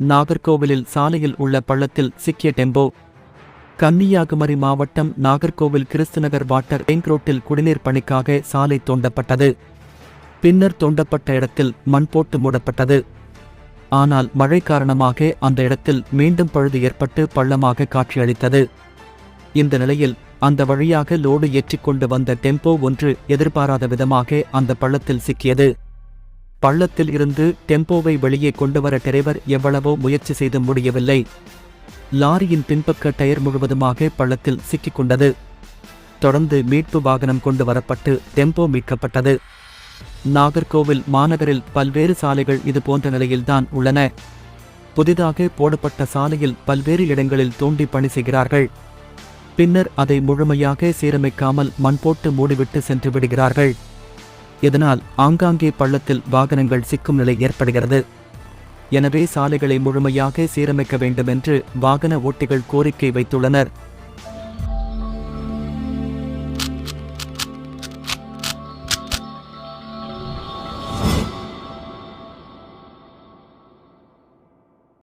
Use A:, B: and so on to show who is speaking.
A: நாகர்கோவிலில் சாலையில் உள்ள பள்ளத்தில் சிக்கிய டெம்போ. கன்னியாகுமரி மாவட்டம் நாகர்கோவில் கிறிஸ்துநகர் வாட்டர் டேங்க் ரோட்டில் குடிநீர் பணிக்காக சாலை தோண்டப்பட்டது. பின்னர் தோண்டப்பட்ட இடத்தில் மண் போட்டு மூடப்பட்டது. ஆனால் மழை காரணமாக அந்த இடத்தில் மீண்டும் பழுது ஏற்பட்டு பள்ளமாக காட்சியளித்தது. இந்த நிலையில் அந்த வழியாக லோடு ஏற்றிக்கொண்டு வந்த டெம்போ ஒன்று எதிர்பாராத விதமாக அந்த பள்ளத்தில் சிக்கியது. பள்ளத்தில் இருந்து டெம்போவை வெளியே கொண்டுவர டிரைவர் எவ்வளவோ முயற்சி செய்து முடியவில்லை. லாரியின் பின்பக்க டயர் முழுவதுமாக பள்ளத்தில் சிக்கிக் கொண்டது. தொடர்ந்து மீட்பு வாகனம் கொண்டு வரப்பட்டு டெம்போ மீட்கப்பட்டது. நாகர்கோவில் மாநகரில் பல்வேறு சாலைகள் இதுபோன்ற நிலையில்தான் உள்ளன. புதிதாக போடப்பட்ட சாலையில் பல்வேறு இடங்களில் தோண்டி பணி செய்கிறார்கள். பின்னர் அதை முழுமையாக சீரமைக்காமல் மண் போட்டு மூடிவிட்டு சென்று விடுகிறார்கள். இதனால் ஆங்காங்கே பள்ளத்தில் வாகனங்கள் சிக்கும் நிலை ஏற்படுகிறது. எனவே சாலைகளை முழுமையாக சீரமைக்க வேண்டும் என்று வாகன ஓட்டிகள் கோரிக்கை வைத்துள்ளனர்.